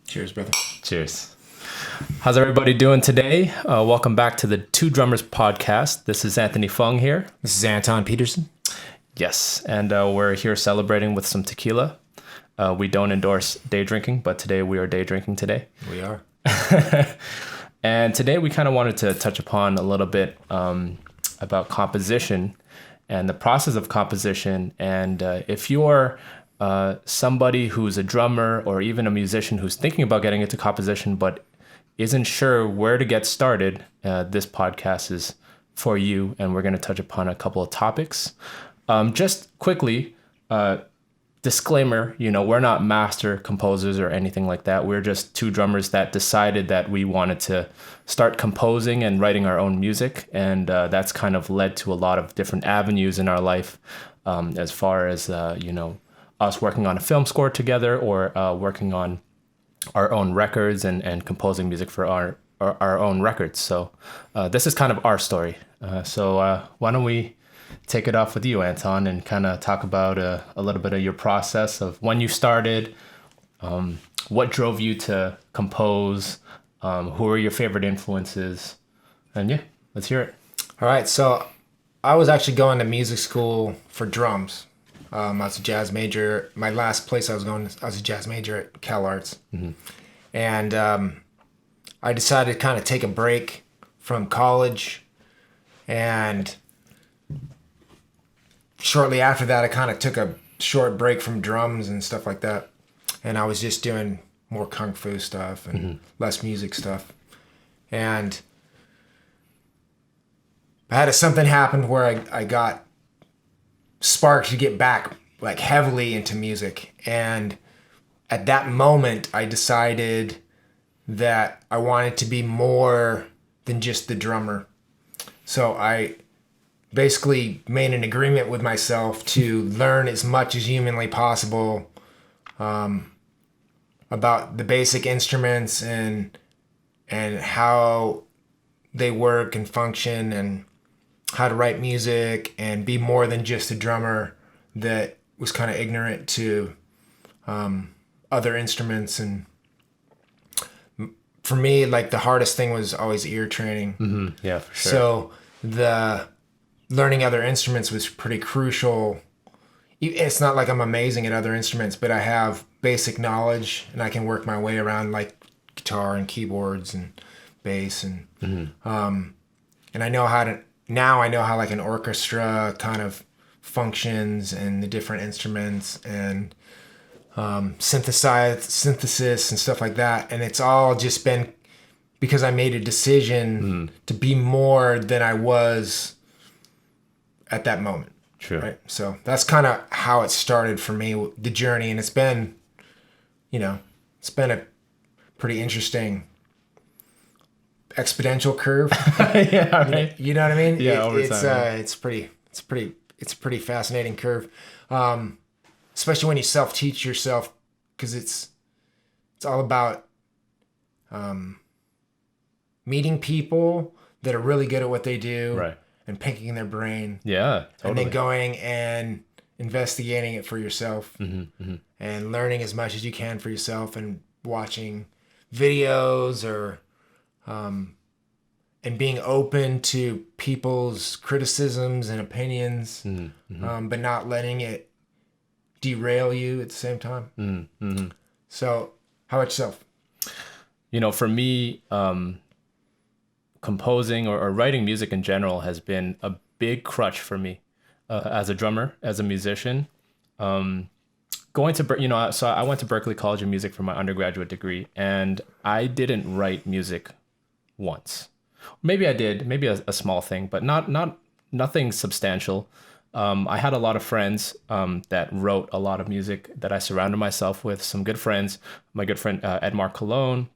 Cheers, brother. Cheers. How's everybody doing today? Welcome back to the Two Drummers podcast. This is Anthony Fung here. This is Anton Peterson. Yes, and we're here celebrating with some tequila. We don't endorse day drinking, but today we are day drinking today. We are. And today we kind of wanted to touch upon a little bit about composition and the process of composition. And if you're somebody who's a drummer or even a musician who's thinking about getting into composition but isn't sure where to get started, this podcast is for you, and we're going to touch upon a couple of topics. Just quickly, disclaimer, we're not master composers or anything like that. We're just two drummers that decided that we wanted to start composing and writing our own music, and that's kind of led to a lot of different avenues in our life, as far as, us working on a film score together or working on our own records and composing music for our own records. So this is kind of our story. So why don't we take it off with you, Anton, and kind of talk about a little bit of your process of when you started, what drove you to compose, who are your favorite influences, and yeah, let's hear it. All right, so I was actually going to music school for drums. I was a jazz major. My last place I was going, I was a jazz major at Cal Arts. Mm-hmm. And I decided to kind of take a break from college. And shortly after that, I kind of took a short break from drums and stuff like that. And I was just doing more kung fu stuff and less music stuff. And I had something happen where I got sparked to get back like heavily into music, and at that moment I decided that I wanted to be more than just the drummer. So I basically made an agreement with myself to learn as much as humanly possible about the basic instruments and how they work and function, and how to write music, and be more than just a drummer that was kind of ignorant to other instruments. And for me, like, the hardest thing was always ear training. Mm-hmm. Yeah, for sure. So the learning other instruments was pretty crucial. It's not like I'm amazing at other instruments, but I have basic knowledge and I can work my way around like guitar and keyboards and bass, and and I know how to. Now I know how like an orchestra kind of functions, and the different instruments, and synthesis and stuff like that. And it's all just been because I made a decision to be more than I was at that moment. True. Right. So that's kind of how it started for me, the journey. And it's been a pretty interesting exponential curve. Yeah, right. You know what I mean? Yeah, over time. It's a pretty fascinating curve, especially when you self-teach yourself, because it's all about meeting people that are really good at what they do, Right. and picking their brain, Yeah, totally. and then going and investigating it for yourself, and learning as much as you can for yourself, and watching videos or and being open to people's criticisms and opinions, but not letting it derail you at the same time. So how about yourself? For me, composing or writing music in general has been a big crutch for me as a drummer, as a musician. Going to, so I went to Berklee College of Music for my undergraduate degree, and I didn't write music once. Maybe I did, maybe a small thing, but nothing substantial. I had a lot of friends that wrote a lot of music that I surrounded myself with. Some good friends, my good friend Edmar Cologne,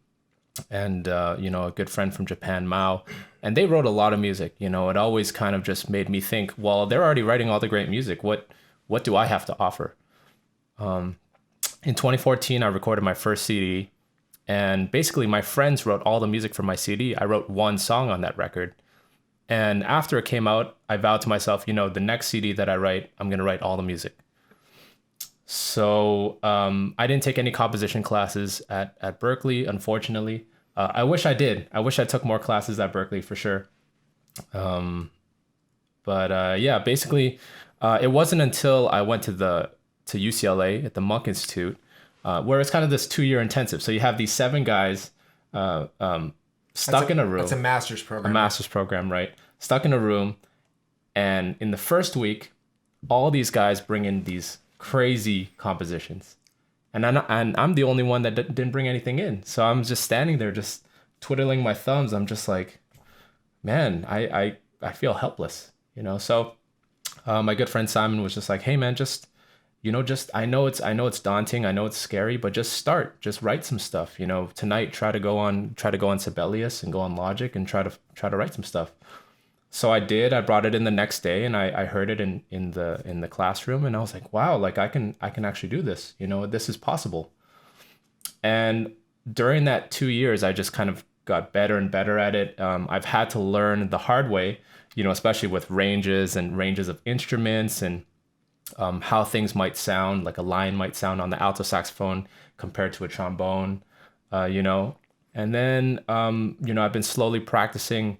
and a good friend from Japan, Mao, and they wrote a lot of music. It always kind of just made me think, well, they're already writing all the great music. What do I have to offer? In 2014, I recorded my first CD. And basically, my friends wrote all the music for my CD. I wrote one song on that record. And after it came out, I vowed to myself, the next CD that I write, I'm going to write all the music. So I didn't take any composition classes at Berkeley, unfortunately. I wish I did. I wish I took more classes at Berkeley for sure. But yeah, basically, it wasn't until I went to UCLA at the Monk Institute, where it's kind of this 2-year intensive. So you have these 7 guys stuck in a room. That's a master's A program. master's program, right? Stuck in a room, and in the first week, all these guys bring in these crazy compositions, and I'm the only one that didn't bring anything in. So I'm just standing there, just twiddling my thumbs. I'm just like, man, I feel helpless, you know. So my good friend Simon was just like, hey man, just I know it's daunting, I know it's scary, but just write some stuff, you know. Tonight try to go on Sibelius and go on Logic and try to write some stuff. So I did. I brought it in the next day, and I heard it in the classroom, and I was like, wow, like I can actually do this, you know, this is possible. And during that 2 years, I just kind of got better and better at it. I've had to learn the hard way, you know, especially with ranges of instruments, and how things might sound, like a line might sound on the alto saxophone compared to a trombone, you know. And then, you know, I've been slowly practicing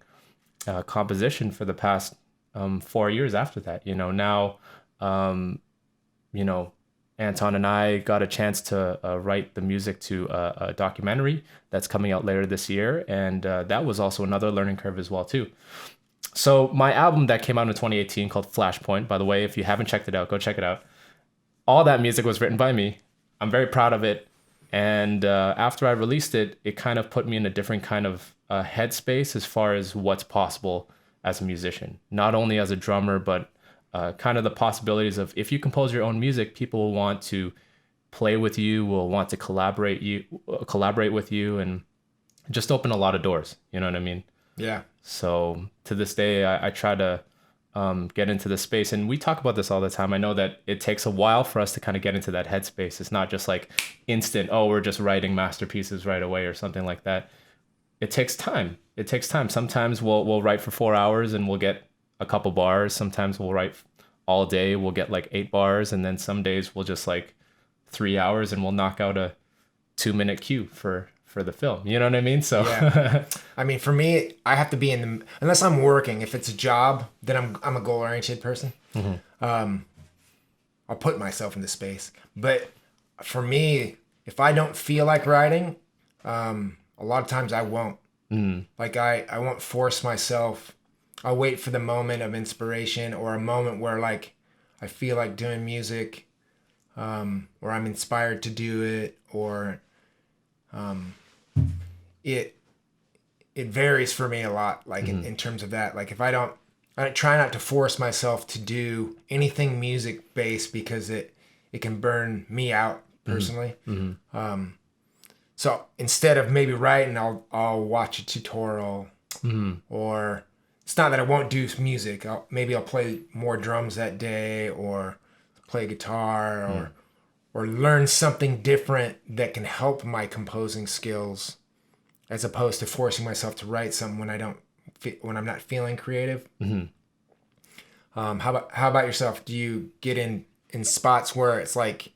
composition for the past 4 years after that. You know, now, you know, Anton and I got a chance to write the music to a documentary that's coming out later this year, and that was also another learning curve as well too. So my album that came out in 2018 called Flashpoint, by the way, if you haven't checked it out, go check it out. All that music was written by me. I'm very proud of it. And after I released it, it kind of put me in a different kind of headspace as far as what's possible as a musician, not only as a drummer, but kind of the possibilities of, if you compose your own music, people will want to play with you, will want to collaborate with you, and just open a lot of doors. You know what I mean? Yeah. So to this day, I try to get into the space, and we talk about this all the time. I know that it takes a while for us to kind of get into that headspace. It's not just like instant, oh, we're just writing masterpieces right away or something like that. It takes time. It takes time. Sometimes we'll write for 4 hours and we'll get a couple bars. Sometimes we'll write all day. We'll get like 8 bars, and then some days we'll just like 3 hours and we'll knock out a 2-minute cue for the film. You know what I mean? So yeah. I mean, for me, I have to be in the, unless I'm working. If it's a job, then I'm a goal oriented person. Mm-hmm. I'll put myself in the space. But for me, if I don't feel like writing, a lot of times I won't. Like I won't force myself. I'll wait for the moment of inspiration, or a moment where like I feel like doing music, or I'm inspired to do it, or it varies for me a lot, like in terms of that. Like if I try not to force myself to do anything music based, because it can burn me out personally. So instead of maybe writing, I'll watch a tutorial, or it's not that I won't do music. Maybe I'll play more drums that day, or play guitar, or learn something different that can help my composing skills, as opposed to forcing myself to write something when I'm not feeling creative. How about yourself? Do you get in spots where it's like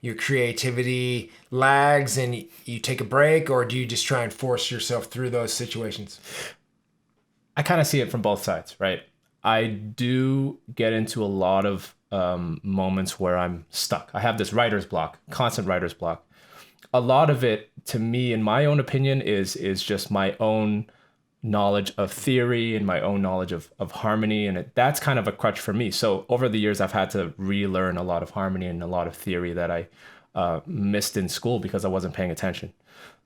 your creativity lags and you take a break, or do you just try and force yourself through those situations? I kind of see it from both sides, right? I do get into a lot of moments where I'm stuck. I have this writer's block, constant writer's block. A lot of it, to me, in my own opinion, is just my own knowledge of theory and my own knowledge of harmony, and that's kind of a crutch for me. So over the years, I've had to relearn a lot of harmony and a lot of theory that I missed in school because I wasn't paying attention.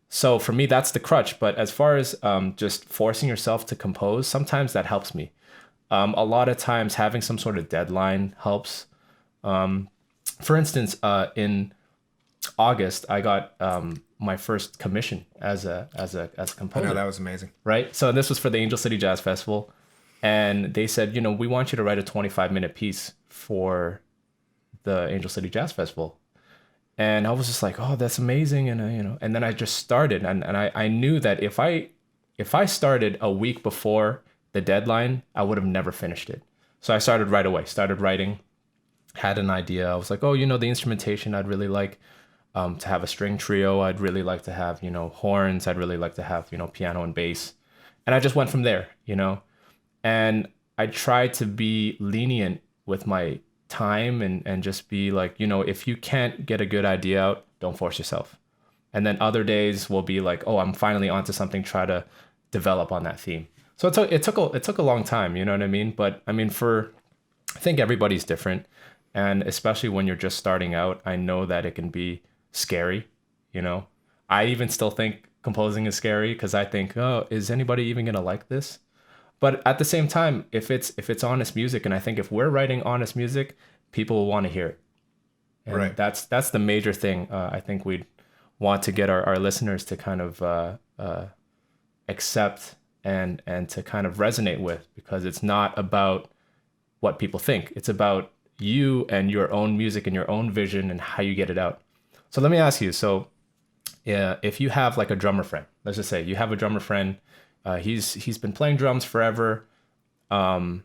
So for me, that's the crutch. But as far as just forcing yourself to compose, sometimes that helps me. A lot of times having some sort of deadline helps. For instance, in August, I got my first commission as a composer. I know, that was amazing. Right? So this was for the Angel City Jazz Festival. And they said, we want you to write a 25-minute piece for the Angel City Jazz Festival. And I was just like, oh, that's amazing. And, and then I just started. And I knew that if I started a week before the deadline, I would have never finished it. So I started right away, started writing. had an idea. I was like, oh, the instrumentation, I'd really like to have a string trio. I'd really like to have, horns. I'd really like to have, piano and bass. And I just went from there. And I tried to be lenient with my time and just be like, if you can't get a good idea out, don't force yourself. And then other days will be like, oh, I'm finally onto something, try to develop on that theme. So it took a long time, you know what I mean? But I mean, I think everybody's different. And especially when you're just starting out, I know that it can be scary. I even still think composing is scary because I think, oh, is anybody even gonna like this? But at the same time, if it's honest music, and I think if we're writing honest music, people will want to hear it. And Right. that's the major thing. I think we'd want to get our listeners to kind of accept and to kind of resonate with, because it's not about what people think. It's about you and your own music and your own vision and how you get it out. So let me ask you. So yeah, if you have like a drummer friend, let's just say you have a drummer friend, he's been playing drums forever, and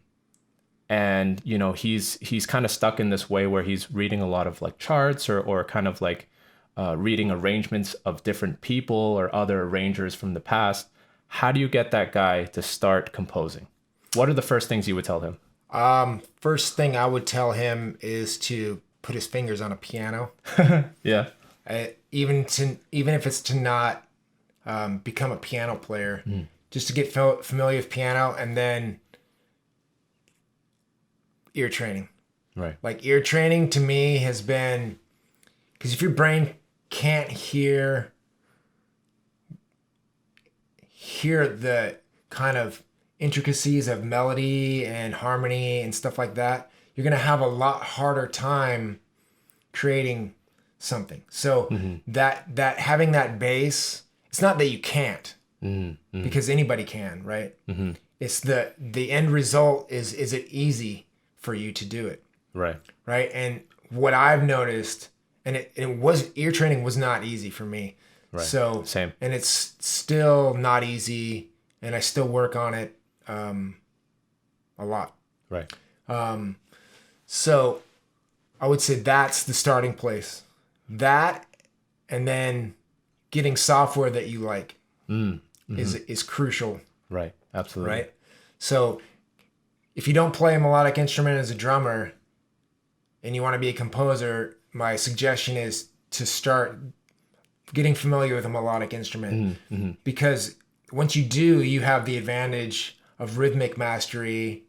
he's kind of stuck in this way where he's reading a lot of like charts or kind of like reading arrangements of different people or other arrangers from the past. How do you get that guy to start composing? What are the first things you would tell him? First thing I would tell him is to put his fingers on a piano. Yeah. Even if it's to not become a piano player, just to get familiar with piano, and then ear training. Right. Like ear training to me has been, because if your brain can't hear the kind of intricacies of melody and harmony and stuff like that, you're going to have a lot harder time creating something. So that having that base, it's not that you can't, because anybody can, right? It's the end result is it easy for you to do it, Right. right? And what I've noticed, and it was, ear training was not easy for me. Right. So Same. and it's still not easy, and I still work on it a lot. Right. So I would say that's the starting place. That, and then getting software that you like is crucial, Right. Absolutely. right? So if you don't play a melodic instrument as a drummer and you want to be a composer, my suggestion is to start getting familiar with a melodic instrument, because once you do, you have the advantage of rhythmic mastery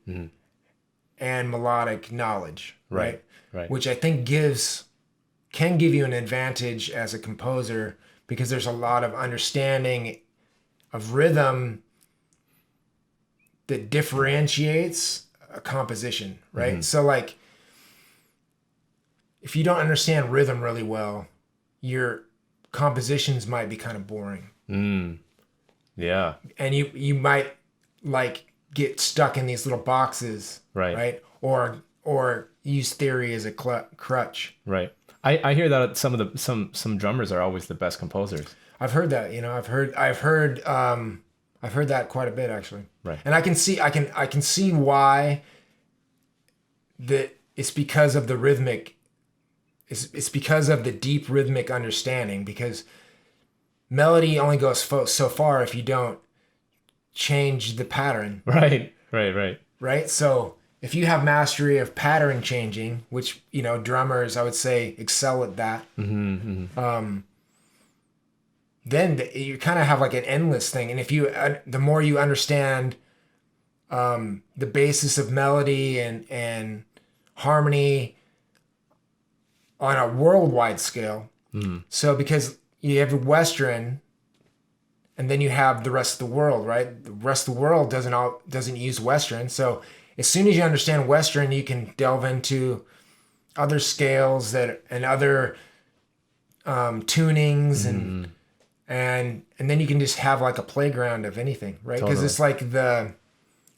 and melodic knowledge, right? Right. Which I think can give you an advantage as a composer, because there's a lot of understanding of rhythm that differentiates a composition, right? So like, if you don't understand rhythm really well, your compositions might be kind of boring. Yeah. And you might like get stuck in these little boxes, Right. Or use theory as a crutch. Right. I hear that some drummers are always the best composers. I've heard that, I've heard that quite a bit actually. Right. And I can see why that it's because of the rhythmic, it's because of the deep rhythmic understanding, because melody only goes so far if you don't change the pattern. Right. Right? So if you have mastery of pattern changing, which, drummers, I would say, excel at that, then you kind of have like an endless thing. And if the more you understand the basis of melody and harmony on a worldwide scale, so because you have Western, and then you have the rest of the world, right? The rest of the world doesn't use Western. So as soon as you understand Western, you can delve into other scales and other tunings and then you can just have like a playground of anything, right? Because Totally. it's like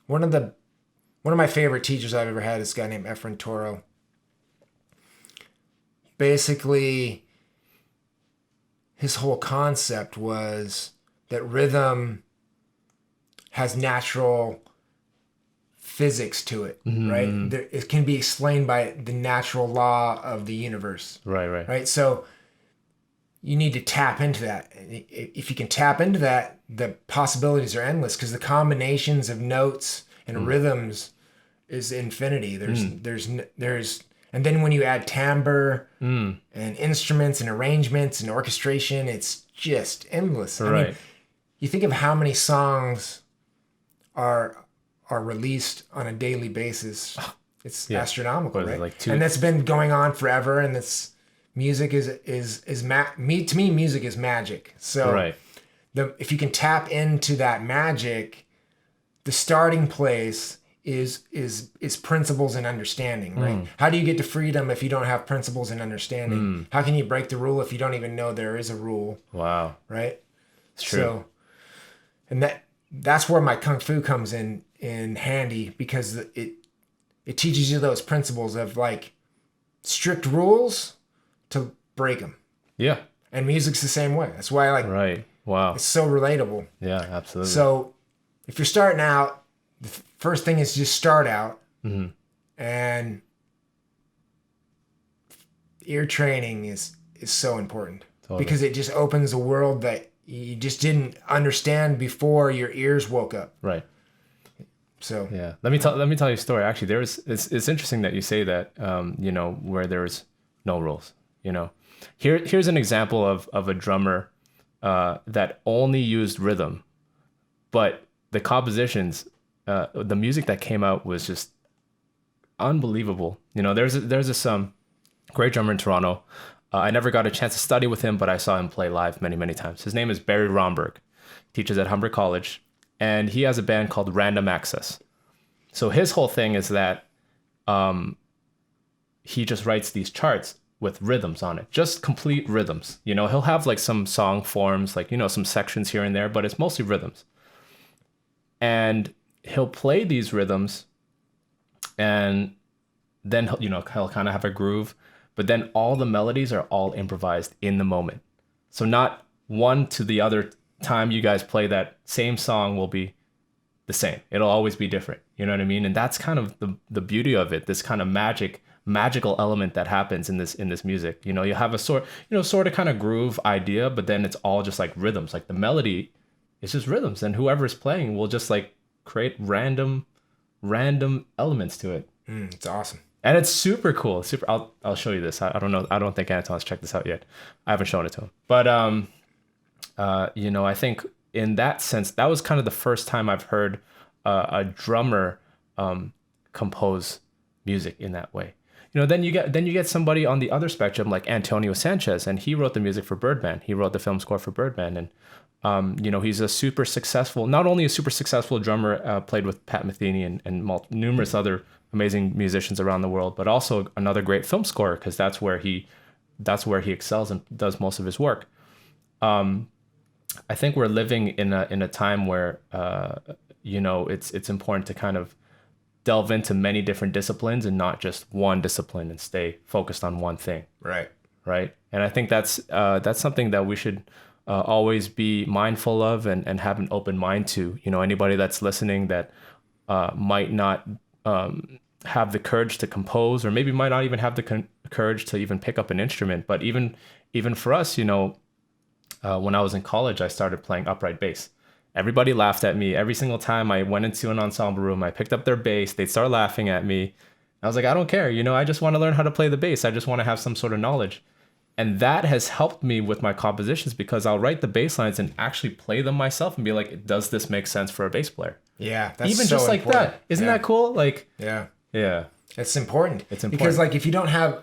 one of my favorite teachers I've ever had is a guy named Efren Toro. Basically, his whole concept was that rhythm has natural physics to it, right? It can be explained by the natural law of the universe. Right. So you need to tap into that. If you can tap into that, the possibilities are endless because the combinations of notes and rhythms is infinity. There's and then when you add timbre and instruments and arrangements and orchestration, it's just endless. I mean, you think of how many songs are released on a daily basis. It's astronomical, right? Like and that's been going on forever. And this music to me, music is magic. So if you can tap into that magic, the starting place is principles and understanding, right? How do you get to freedom if you don't have principles and understanding? How can you break the rule if you don't even know there is a rule? Wow. Right? It's true. So, and that's where my Kung Fu comes in handy because it teaches you those principles of like strict rules to break them. Yeah. And music's the same way. That's why I like. Right. Wow. It's so relatable. Yeah, absolutely. So if you're starting out, the first thing is just start out, and ear training is so important because it just opens a world that you just didn't understand before your ears woke up. Right. So yeah, let me tell you a story. Actually, it's interesting that you say that. Where there's no rules. Here's an example of a drummer that only used rhythm, but the compositions. The music that came out was just unbelievable. There's this great drummer in Toronto. I never got a chance to study with him, but I saw him play live many, many times. His name is Barry Romberg. He teaches at Humber College, and he has a band called Random Access. So his whole thing is that he just writes these charts with rhythms on it, just complete rhythms. He'll have like some song forms, like, some sections here and there, but it's mostly rhythms. And he'll play these rhythms and then he'll kind of have a groove, but then all the melodies are all improvised in the moment. So not one to the other time you guys play that same song will be the same. It'll always be different. You know what I mean? And that's kind of the beauty of it, this kind of magical element that happens in this music. You have a sort of kind of groove idea, but then it's all just like rhythms. Like the melody is just rhythms, and whoever's playing will just like create random elements to it. It's awesome. And it's super cool. I'll show you this. I don't know. I don't think Anton's checked this out yet. I haven't shown it to him. But I think in that sense, that was kind of the first time I've heard a drummer compose music in that way. Then you get somebody on the other spectrum like Antonio Sanchez, and he wrote the music for Birdman. He wrote the film score for Birdman, and he's not only a super successful drummer, played with Pat Metheny and numerous other amazing musicians around the world, but also another great film scorer, because that's where he excels and does most of his work. I think we're living in a time where it's important to kind of delve into many different disciplines and not just one discipline and stay focused on one thing. Right. And I think that's something that we should always be mindful of and have an open mind to. Anybody that's listening that might not have the courage to compose, or maybe might not even have the courage to even pick up an instrument. But even for us, when I was in college, I started playing upright bass. Everybody laughed at me every single time I went into an ensemble room. I picked up their bass. They'd start laughing at me. I was like, I don't care. I just want to learn how to play the bass. I just want to have some sort of knowledge. And that has helped me with my compositions, because I'll write the bass lines and actually play them myself and be like, does this make sense for a bass player? Yeah, that's even so just like important. That. Isn't that cool? Like, yeah. It's important. Because like if you don't have,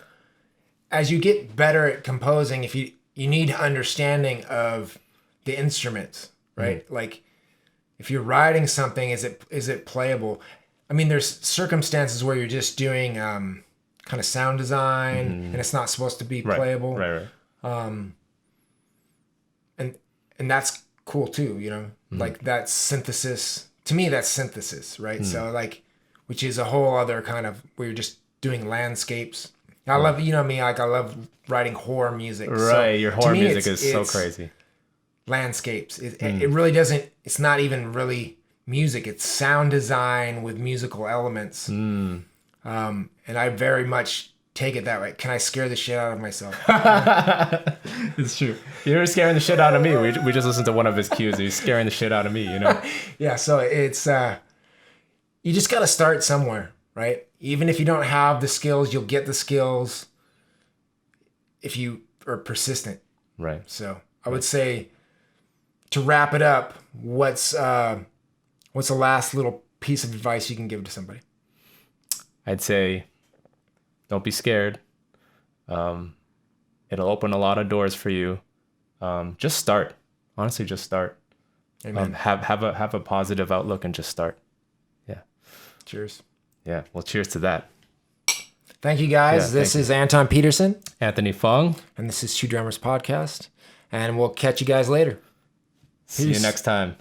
as you get better at composing, if you need understanding of the instruments, right? Like if you're writing something, is it playable? I mean, there's circumstances where you're just doing kind of sound design, and it's not supposed to be playable. Right. And that's cool too, like that's synthesis. To me, that's synthesis, right? So like, which is a whole other kind of where you're just doing landscapes. I love, me, like I love writing horror music. Right, so your horror music is so crazy. Landscapes. It really doesn't. It's not even really music. It's sound design with musical elements. And I very much take it that way. Can I scare the shit out of myself? It's true. You're scaring the shit out of me. We just listened to one of his cues. He's scaring the shit out of me, you know? Yeah, so it's, you just got to start somewhere, right? Even if you don't have the skills, you'll get the skills if you are persistent. Right. So I would say, to wrap it up, what's the last little piece of advice you can give to somebody? I'd say, don't be scared. It'll open a lot of doors for you. Just start. Honestly, just start. Amen. Have a positive outlook and just start. Yeah. Cheers. Yeah. Well, cheers to that. Thank you, guys. Yeah, This is Anton Peterson. Anthony Fung. And this is Two Drummers Podcast. And we'll catch you guys later. See you next time.